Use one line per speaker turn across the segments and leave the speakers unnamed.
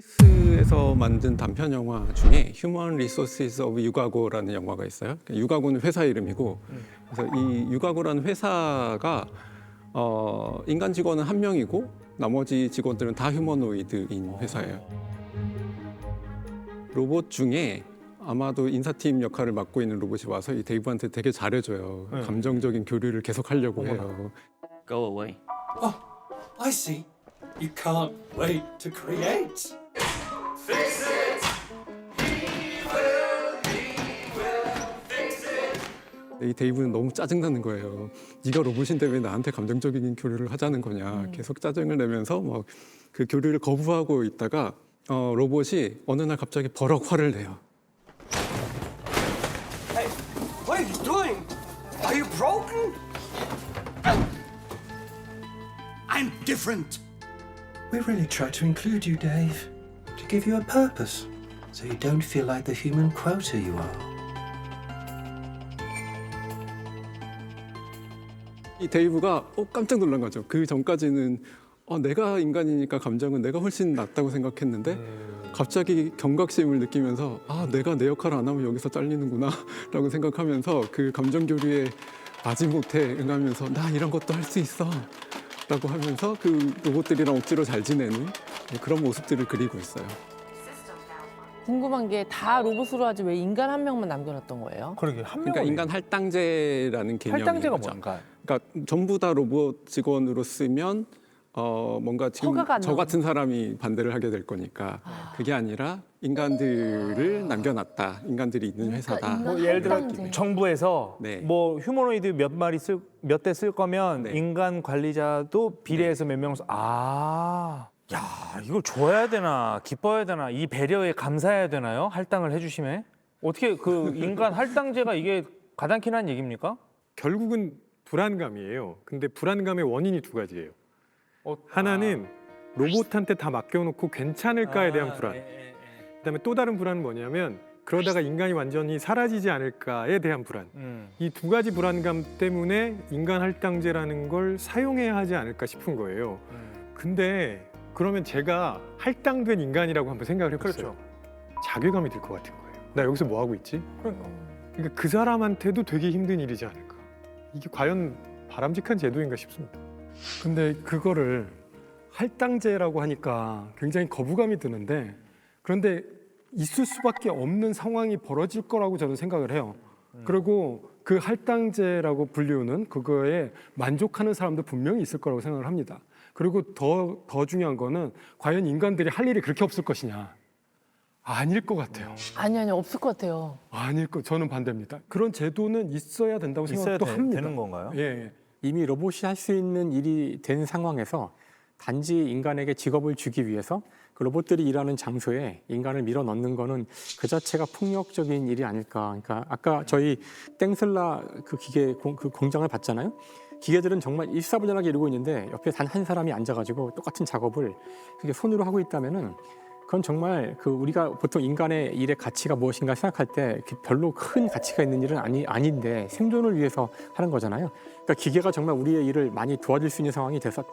스위스에서 만든 단편 영화 중에 Human Resources of 유가고라는 영화가 있어요. 유가고는 회사 이름이고, 그래서 이 유가고라는 회사가 인간 직원은 한 명이고 나머지 직원들은 다 휴머노이드인 회사예요. 로봇 중에 아마도 인사팀 역할을 맡고 있는 로봇이 와서 이 데이브한테 되게 잘해줘요. 감정적인 교류를 계속 하려고 해요.
Go away.
Oh, I see. You can't wait to create.
이 데이브는 너무 짜증나는 거예요. 네가 로봇인데 왜 나한테 감정적인 교류를 하자는 거냐. 계속 짜증을 내면서 뭐 그 교류를 거부하고 있다가 로봇이 어느 날 갑자기 버럭 화를 내요.
Hey, what are you doing? Are you broken? I'm different. We really try to include you, Dave, to give you a purpose, so you don't feel like the human quota you are.
이 데이브가 깜짝 놀란 거죠. 그 전까지는 내가 인간이니까 감정은 내가 훨씬 낫다고 생각했는데 갑자기 경각심을 느끼면서 내가 내 역할을 안 하면 여기서 잘리는구나 라고 생각하면서 그 감정 교류에 마지못해 응하면서 나 이런 것도 할 수 있어 라고 하면서 그 로봇들이랑 억지로 잘 지내는 그런 모습들을 그리고 있어요.
궁금한 게 다 로봇으로 하지 왜 인간 한 명만 남겨놨던 거예요?
그러게 한
그러니까
명을
인간 할당제라는 개념이
할당제가
거죠.
뭔가?
그러니까 전부 다 로봇 직원으로 쓰면 뭔가 지금
허가가 안
저
나오는.
같은 사람이 반대를 하게 될 거니까 그게 아니라 인간들을 남겨놨다. 인간들이 있는 회사다.
인간
뭐 예를 들어
할당제.
정부에서
네.
뭐 휴머노이드 몇 대 쓸 거면
네.
인간 관리자도 비례해서 몇 명. 야 이걸 줘야 되나 기뻐야 되나 이 배려에 감사해야 되나요? 할당을 해주심에 어떻게 그 인간 할당제가 이게 가당키 난 얘기입니까?
결국은 불안감이에요. 근데 불안감의 원인이 두 가지예요. 하나는 로봇한테 다 맡겨놓고 괜찮을까에 대한 불안. 그다음에 또 다른 불안은 뭐냐면 그러다가 인간이 완전히 사라지지 않을까에 대한 불안. 이 두 가지 불안감 때문에 인간 할당제라는 걸 사용해야 하지 않을까 싶은 거예요. 근데 그러면 제가 할당된 인간이라고 한번 생각을 해봤어요.
그렇죠.
자괴감이 들 것 같은 거예요. 나 여기서 뭐 하고 있지?
그러니까.
그러니까 그 사람한테도 되게 힘든 일이지 않을까. 이게 과연 바람직한 제도인가 싶습니다.
근데 그거를 할당제라고 하니까 굉장히 거부감이 드는데 그런데 있을 수밖에 없는 상황이 벌어질 거라고 저는 생각을 해요. 그리고 그 할당제라고 불리우는 그거에 만족하는 사람도 분명히 있을 거라고 생각을 합니다. 그리고 더 중요한 거는 과연 인간들이 할 일이 그렇게 없을 것이냐. 아닐 것 같아요.
아니 없을 것 같아요.
저는 반대입니다. 그런 제도는 있어야 된다고
있어야
생각도 합니다.
되는 건가요?
예.
이미 로봇이 할 수 있는 일이 된 상황에서 단지 인간에게 직업을 주기 위해서 그 로봇들이 일하는 장소에 인간을 밀어 넣는 거는 그 자체가 폭력적인 일이 아닐까. 그러니까 아까 저희 땡슬라 그 기계 그 공장을 봤잖아요. 기계들은 정말 일사분란하게 이루고 있는데 옆에 단 한 사람이 앉아가지고 똑같은 작업을 그게 손으로 하고 있다면은 그건 정말 그 우리가 보통 인간의 일의 가치가 무엇인가 생각할 때 별로 큰 가치가 있는 일은 아닌데 생존을 위해서 하는 거잖아요. 그러니까 기계가 정말 우리의 일을 많이 도와줄 수 있는 상황이 돼서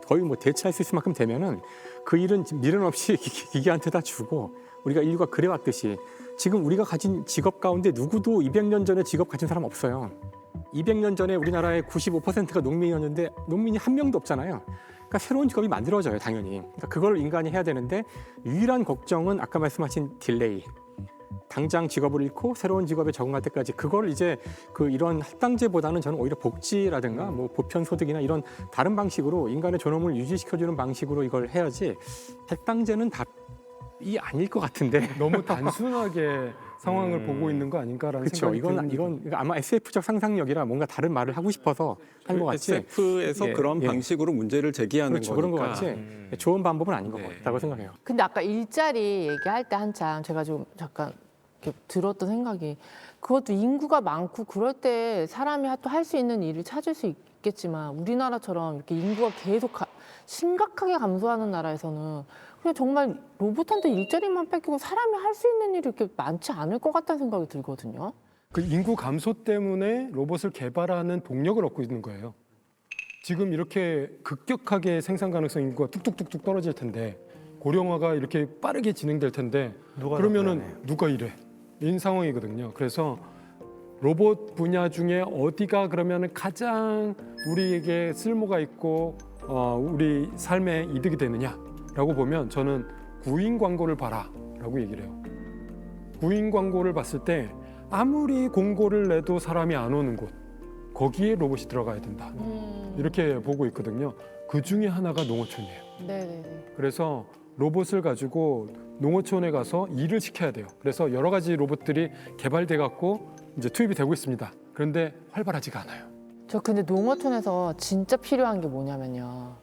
거의 뭐 대체할 수 있을 만큼 되면은 그 일은 미련 없이 기계한테 다 주고 우리가 인류가 그래왔듯이 지금 우리가 가진 직업 가운데 누구도 200년 전에 직업 가진 사람 없어요. 200년 전에 우리나라의 95%가 농민이었는데 농민이 한 명도 없잖아요. 그러니까 새로운 직업이 만들어져요, 당연히. 그러니까 그걸 인간이 해야 되는데 유일한 걱정은 아까 말씀하신 딜레이. 당장 직업을 잃고 새로운 직업에 적응할 때까지 그걸 이제 그 이런 할당제보다는 저는 오히려 복지라든가 뭐 보편소득이나 이런 다른 방식으로 인간의 존엄을 유지시켜주는 방식으로 이걸 해야지 할당제는 답이 아닐 것 같은데.
너무 단순하게 상황을 보고 있는 거 아닌가라는
그렇죠.
생각이 듭니다.
이건 아마 SF적 상상력이라 뭔가 다른 말을 하고 싶어서 한 것 같지.
SF에서
예,
그런
예.
방식으로 문제를 제기하는
그렇죠.
거니까.
그런 것 같지. 좋은 방법은 아닌 것 같다고 생각해요.
근데 아까 일자리 얘기할 때 한참 제가 좀 잠깐 이렇게 들었던 생각이 그것도 인구가 많고 그럴 때 사람이 또 할 수 있는 일을 찾을 수 있겠지만 우리나라처럼 이렇게 인구가 계속 심각하게 감소하는 나라에서는 그냥 정말 로봇한테 일자리만 뺏기고 사람이 할 수 있는 일이 이렇게 많지 않을 것 같다는 생각이 들거든요.
그 인구 감소 때문에 로봇을 개발하는 동력을 얻고 있는 거예요. 지금 이렇게 급격하게 생산 가능성 인구가 뚝뚝뚝뚝 떨어질 텐데 고령화가 이렇게 빠르게 진행될 텐데 그러면은 누가 이래? 인 상황이거든요. 그래서 로봇 분야 중에 어디가 그러면은 가장 우리에게 쓸모가 있고 우리 삶에 이득이 되느냐라고 보면 저는 구인 광고를 봐라라고 얘기를 해요. 구인 광고를 봤을 때 아무리 공고를 내도 사람이 안 오는 곳 거기에 로봇이 들어가야 된다. 이렇게 보고 있거든요. 그 중에 하나가 농어촌이에요.
네네네.
그래서 로봇을 가지고 농어촌에 가서 일을 시켜야 돼요. 그래서 여러 가지 로봇들이 개발돼 갖고 이제 투입이 되고 있습니다. 그런데 활발하지가 않아요.
저 근데 농어촌에서 진짜 필요한 게 뭐냐면요.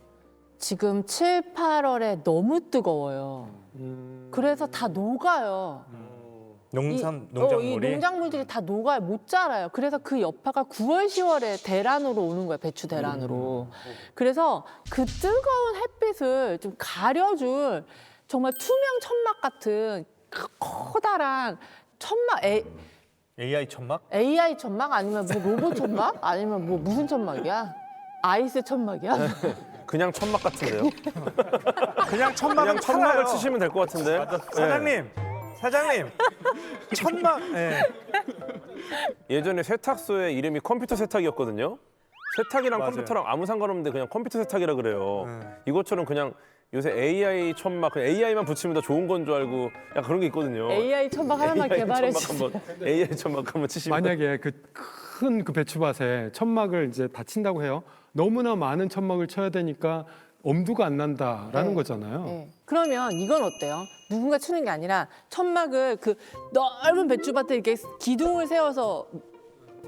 지금 7, 8월에 너무 뜨거워요. 그래서 다 녹아요. 이
농작물이
농작물들이 다 녹아요. 못 자라요. 그래서 그 여파가 9월, 10월에 대란으로 오는 거예요. 배추 대란으로. 그래서 그 뜨거운 햇빛을 좀 가려줄 정말 투명 천막 같은 커다란 천막,
AI 천막?
AI 천막 아니면 뭐 로봇 천막 아니면 뭐 무슨 천막이야? 아이스 천막이야?
그냥 천막 같은데요?
그냥 천막은
그냥 천막을 치시면 될 것 같은데.
사장님 천막. 예.
예전에 세탁소의 이름이 컴퓨터 세탁이었거든요. 세탁이랑
맞아요.
컴퓨터랑 아무 상관없는데 그냥 컴퓨터 세탁이라 그래요. 이것처럼 그냥 요새 AI 천막, 그냥 AI만 붙이면 더 좋은 건 줄 알고 약간 그런 게 있거든요.
AI 천막 하나만
AI
개발해
천막
주세요.
한번, AI 천막 한번 치시면.
만약에 그 큰 그 배추밭에 천막을 이제 다 친다고 해요. 너무나 많은 천막을 쳐야 되니까 엄두가 안 난다라는
네.
거잖아요.
네. 그러면 이건 어때요? 누군가 치는 게 아니라 천막을 그 넓은 배추밭에 이렇게 기둥을 세워서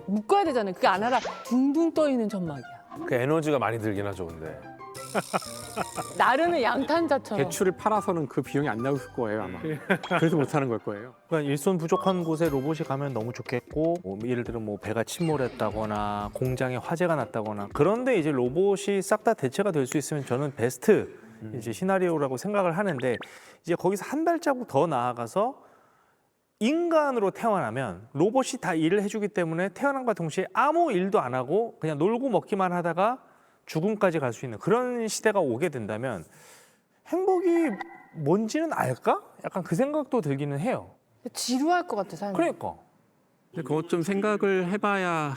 묶어야 되잖아요. 그게 안 하라 둥둥 떠 있는 천막이야.
그 에너지가 많이 들긴 하죠, 근데.
나르는 양탄자처럼.
배추를 팔아서는 그 비용이 안 나올 거예요 아마. 그래서 못 하는 걸 거예요.
그러니까 일손 부족한 곳에 로봇이 가면 너무 좋겠고 예를 들어 뭐 배가 침몰했다거나 공장에 화재가 났다거나 그런데 이제 로봇이 싹 다 대체가 될 수 있으면 저는 베스트 이제 시나리오라고 생각을 하는데 이제 거기서 한 발자국 더 나아가서 인간으로 태어나면 로봇이 다 일을 해주기 때문에 태어남과 동시에 아무 일도 안 하고 그냥 놀고 먹기만 하다가 죽음까지 갈 수 있는 그런 시대가 오게 된다면 행복이 뭔지는 알까? 약간 그 생각도 들기는 해요.
지루할 것 같아 삶이.
그러니까.
근데 그것 좀 생각을 해봐야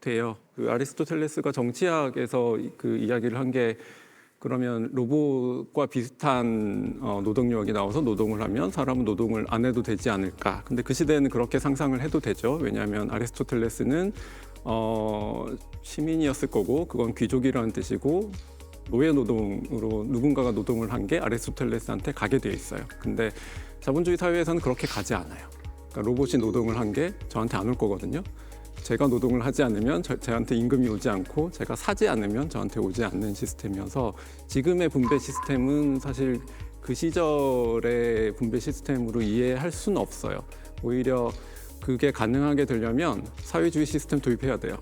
돼요. 그 아리스토텔레스가 정치학에서 그 이야기를 한 게 그러면 로봇과 비슷한 노동력이 나와서 노동을 하면 사람은 노동을 안 해도 되지 않을까. 근데 그 시대에는 그렇게 상상을 해도 되죠. 왜냐하면 아리스토텔레스는 시민이었을 거고 그건 귀족이라는 뜻이고 노예 노동으로 누군가가 노동을 한 게 아리스토텔레스한테 가게 돼 있어요. 근데 자본주의 사회에서는 그렇게 가지 않아요. 그러니까 로봇이 노동을 한 게 저한테 안 올 거거든요. 제가 노동을 하지 않으면 저한테 임금이 오지 않고 제가 사지 않으면 저한테 오지 않는 시스템이어서 지금의 분배 시스템은 사실 그 시절의 분배 시스템으로 이해할 수는 없어요. 오히려 그게 가능하게 되려면 사회주의 시스템 도입해야 돼요.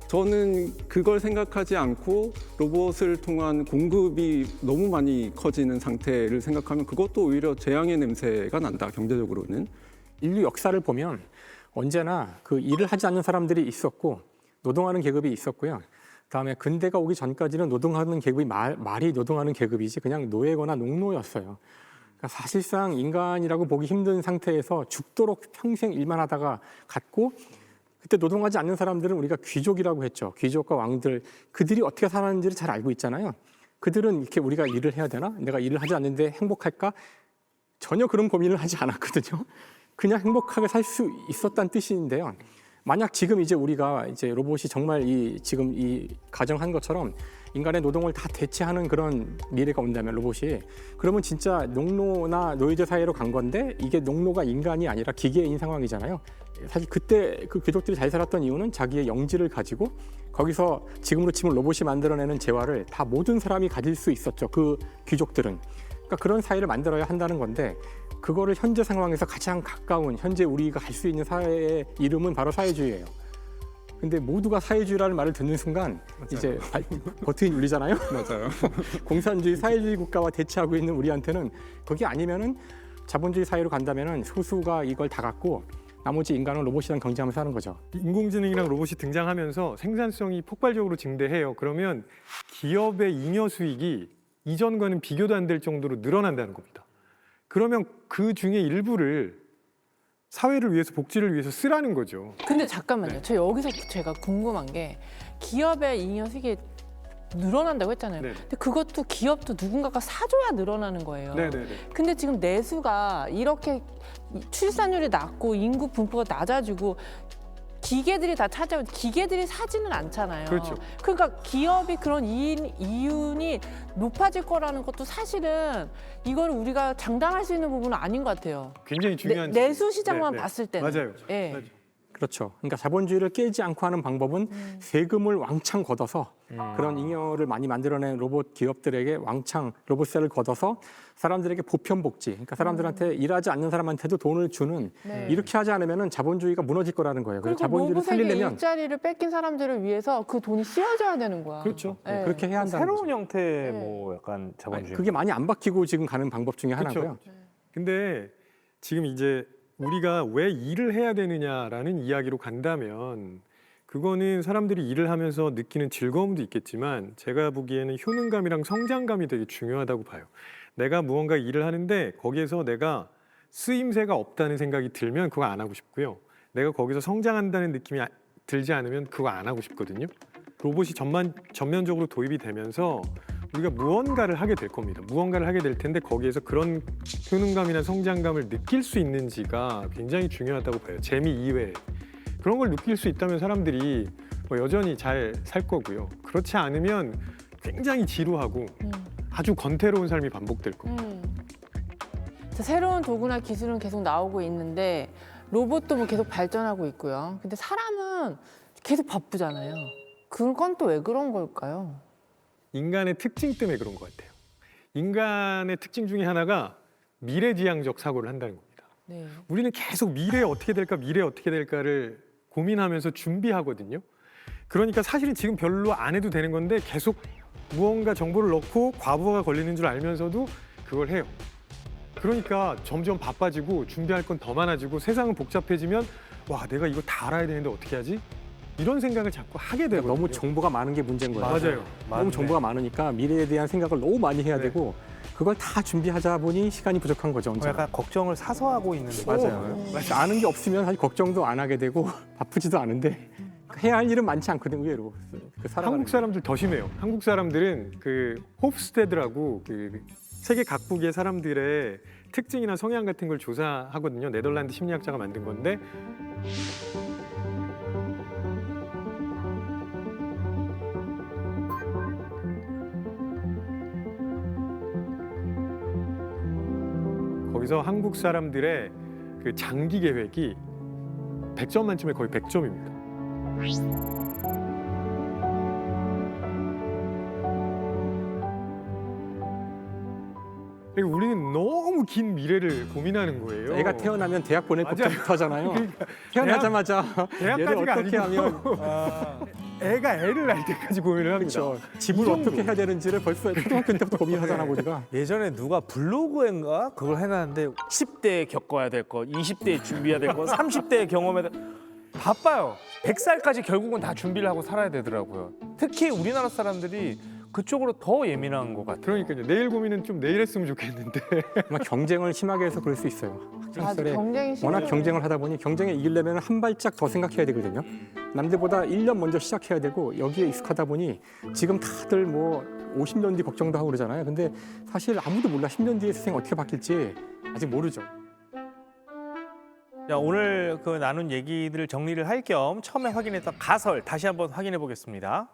저는 그걸 생각하지 않고 로봇을 통한 공급이 너무 많이 커지는 상태를 생각하면 그것도 오히려 재앙의 냄새가 난다, 경제적으로는.
인류 역사를 보면 언제나 그 일을 하지 않는 사람들이 있었고 노동하는 계급이 있었고요. 그다음에 근대가 오기 전까지는 노동하는 계급이 말이 노동하는 계급이지 그냥 노예거나 농노였어요. 그러니까 사실상 인간이라고 보기 힘든 상태에서 죽도록 평생 일만 하다가 갔고 그때 노동하지 않는 사람들은 우리가 귀족이라고 했죠. 귀족과 왕들 그들이 어떻게 살았는지를 잘 알고 있잖아요. 그들은 이렇게 우리가 일을 해야 되나? 내가 일을 하지 않는데 행복할까? 전혀 그런 고민을 하지 않았거든요. 그냥 행복하게 살 수 있었다는 뜻인데요. 만약 지금 이제 우리가 이제 로봇이 정말 지금 이 가정한 것처럼 인간의 노동을 다 대체하는 그런 미래가 온다면 로봇이 그러면 진짜 농노나 노예제 사회로 간 건데 이게 농노가 인간이 아니라 기계인 상황이잖아요. 사실 그때 그 귀족들이 잘 살았던 이유는 자기의 영지를 가지고 거기서 지금으로 치면 로봇이 만들어내는 재화를 다 모든 사람이 가질 수 있었죠. 그 귀족들은. 그러니까 그런 사회를 만들어야 한다는 건데 그거를 현재 상황에서 가장 가까운 현재 우리가 갈 수 있는 사회의 이름은 바로 사회주의예요. 근데 모두가 사회주의라는 말을 듣는 순간 이제 버튼이 눌리잖아요.
맞아요.
공산주의, 사회주의 국가와 대치하고 있는 우리한테는 그게 아니면은 자본주의 사회로 간다면은 소수가 이걸 다 갖고 나머지 인간은 로봇이랑 경쟁하면서 사는 거죠.
인공지능이랑 로봇이 등장하면서 생산성이 폭발적으로 증대해요. 그러면 기업의 잉여 수익이 이전과는 비교도 안 될 정도로 늘어난다는 겁니다. 그러면 그 중에 일부를 사회를 위해서 복지를 위해서 쓰라는 거죠.
근데 잠깐만요. 저 여기서 제가 궁금한 게 기업의 잉여 수익이 늘어난다고 했잖아요.
네.
근데 그것도 기업도 누군가가 사줘야 늘어나는 거예요.
네네네.
근데 지금 내수가 이렇게 출산율이 낮고 인구 분포가 낮아지고 기계들이 다 찾아오고 기계들이 사지는 않잖아요.
그렇죠.
그러니까 기업이 그런 이윤이 높아질 거라는 것도 사실은 이걸 우리가 장담할 수 있는 부분은 아닌 것 같아요.
굉장히 중요한
내수 시장만
네, 네.
봤을 때는.
맞아요.
예.
맞아요.
그렇죠. 그러니까 자본주의를 깨지 않고 하는 방법은 세금을 왕창 걷어서 그런 잉여를 많이 만들어낸 로봇 기업들에게 왕창 로봇세를 걷어서 사람들에게 보편 복지, 그러니까 사람들한테 일하지 않는 사람한테도 돈을 주는
네.
이렇게 하지 않으면 자본주의가 무너질 거라는 거예요. 그래서
그리고
자본주의를
로봇에게
살리려면
일자리를 뺏긴 사람들을 위해서 그 돈이 씌워져야 되는 거야.
그렇죠.
예.
그렇게 해야 한다는
새로운
거죠.
형태의 뭐 약간 자본주의.
그게 많이 안 바뀌고 지금 가는 방법 중에
그렇죠.
하나고요.
근데 지금 이제 우리가 왜 일을 해야 되느냐라는 이야기로 간다면 그거는 사람들이 일을 하면서 느끼는 즐거움도 있겠지만 제가 보기에는 효능감이랑 성장감이 되게 중요하다고 봐요. 내가 무언가 일을 하는데 거기에서 내가 쓰임새가 없다는 생각이 들면 그거 안 하고 싶고요. 내가 거기서 성장한다는 느낌이 들지 않으면 그거 안 하고 싶거든요. 로봇이 전면적으로 도입이 되면서 우리가 무언가를 하게 될 겁니다. 무언가를 하게 될 텐데 거기에서 그런 효능감이나 성장감을 느낄 수 있는지가 굉장히 중요하다고 봐요. 재미 이외에. 그런 걸 느낄 수 있다면 사람들이 뭐 여전히 잘 살 거고요. 그렇지 않으면 굉장히 지루하고 아주 권태로운 삶이 반복될 겁니다.
자, 새로운 도구나 기술은 계속 나오고 있는데 로봇도 뭐 계속 발전하고 있고요. 근데 사람은 계속 바쁘잖아요. 그건 또 왜 그런 걸까요?
인간의 특징 때문에 그런 것 같아요. 인간의 특징 중에 하나가 미래지향적 사고를 한다는 겁니다.
네.
우리는 계속 미래에 어떻게 될까, 미래에 어떻게 될까를 고민하면서 준비하거든요. 그러니까 사실은 지금 별로 안 해도 되는 건데 계속 무언가 정보를 넣고 과부하가 걸리는 줄 알면서도 그걸 해요. 그러니까 점점 바빠지고 준비할 건 더 많아지고 세상은 복잡해지면 와, 내가 이거 다 알아야 되는데 어떻게 하지? 이런 생각을 자꾸 하게 되거든요.
너무 정보가 많은 게 문제인 거예요.
맞아요.
너무 정보가 많으니까 미래에 대한 생각을 너무 많이 해야
네.
되고 그걸 다 준비하자 보니 시간이 부족한 거죠. 언제나.
약간 걱정을 사서 하고 있는 느낌.
맞아요. 아는 게 없으면 사실 걱정도 안 하게 되고 바쁘지도 않은데 해야 할 일은 많지 않거든요. 의외로.
한국 사람들 더 심해요. 한국 사람들은 그 호프스테드라고 그 세계 각국의 사람들의 특징이나 성향 같은 걸 조사하거든요. 네덜란드 심리학자가 만든 건데 거기서 한국 사람들의 그 장기 계획이 100점 만점에 거의 100점입니다. 그러니까 우리는 너무 긴 미래를 고민하는 거예요.
애가 태어나면 대학 보낼
맞아요.
걱정부터 하잖아요.
그러니까
태어나자마자 얘를
대학까지가
어떻게
아니고
하면
애가 애를 낳을 때까지 고민을 합니다.
그렇죠. 집을
이 정도.
어떻게 해야 되는지를 벌써 초등학교 때부터 고민하잖아 우리가.
예전에 누가 블로그인가 그걸 해놨는데 10대에 겪어야 될 것, 20대에 준비해야 될 것, 30대에 경험해야 될 바빠요. 100살까지 결국은 다 준비를 하고 살아야 되더라고요. 특히 우리나라 사람들이 그쪽으로 더 예민한 것 같아요.
그러니까요. 내일 고민은 좀 내일 했으면 좋겠는데.
아마 경쟁을 심하게 해서 그럴 수 있어요.
맞아,
학생 시절에
경쟁이
워낙
심해요.
경쟁을 하다 보니 경쟁에 이기려면 한 발짝 더 생각해야 되거든요. 남들보다 1년 먼저 시작해야 되고 여기에 익숙하다 보니 지금 다들 뭐 50년 뒤 걱정도 하고 그러잖아요. 근데 사실 아무도 몰라. 10년 뒤에 세상이 어떻게 바뀔지 아직 모르죠.
자, 오늘 그 나눈 얘기들을 정리를 할 겸 처음에 확인했던 가설 다시 한번 확인해 보겠습니다.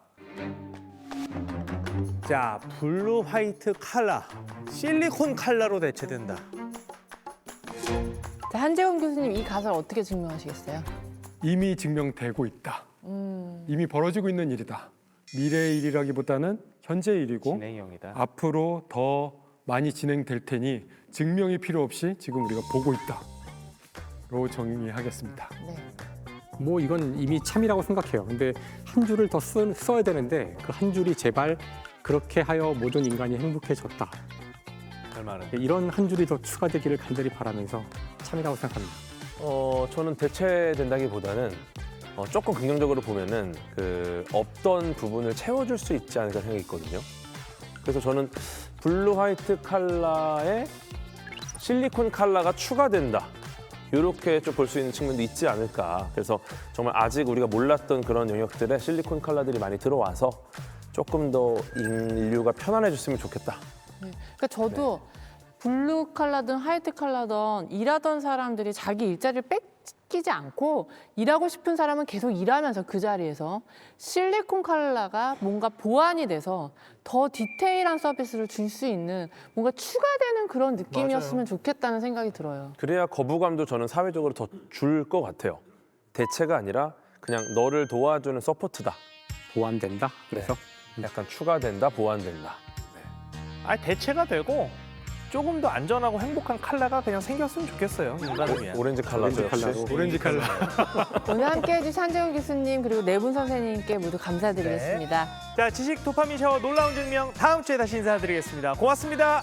자, 블루 화이트 칼라, 실리콘 칼라로 대체된다.
자, 한재원 교수님 이 가설 어떻게 증명하시겠어요?
이미 증명되고 있다. 이미 벌어지고 있는 일이다. 미래의 일이라기보다는 현재의 일이고
진행형이다.
앞으로 더 많이 진행될 테니 증명이 필요 없이 지금 우리가 보고 있다로 정리하겠습니다.
네.
뭐 이건 이미 참이라고 생각해요. 근데 한 줄을 더 써야 되는데 그 한 줄이 제발 그렇게 하여 모든 인간이 행복해졌다.
얼마나?
이런 한 줄이 더 추가되기를 간절히 바라면서 참이라고 생각합니다.
저는 대체된다기보다는 조금 긍정적으로 보면은 그 없던 부분을 채워줄 수 있지 않을까 생각이 있거든요. 그래서 저는 블루 화이트 칼라의 실리콘 칼라가 추가된다. 이렇게 좀 볼 수 있는 측면도 있지 않을까. 그래서 정말 아직 우리가 몰랐던 그런 영역들에 실리콘 칼라들이 많이 들어와서 조금 더 인류가 편안해졌으면 좋겠다.
그러니까 저도 블루 칼라든 화이트 칼라든 일하던 사람들이 자기 일자리를 뺏기지 않고 일하고 싶은 사람은 계속 일하면서 그 자리에서 실리콘 칼라가 뭔가 보완이 돼서 더 디테일한 서비스를 줄 수 있는 뭔가 추가되는 그런 느낌이었으면 좋겠다는 생각이 들어요.
그래야 거부감도 저는 사회적으로 더 줄 것 같아요. 대체가 아니라 그냥 너를 도와주는 서포트다.
보완된다. 그래서
약간 추가된다, 보완된다.
아 대체가 되고 조금 더 안전하고 행복한 칼라가 그냥 생겼으면 좋겠어요. 인간을 위한.
오렌지 칼라죠, 역시.
오렌지 칼라.
오늘 함께해 주신 한재훈 교수님 그리고 네 분 선생님께 모두 감사드리겠습니다.
자, 지식 도파민 샤워 놀라운 증명 다음 주에 다시 인사드리겠습니다. 고맙습니다.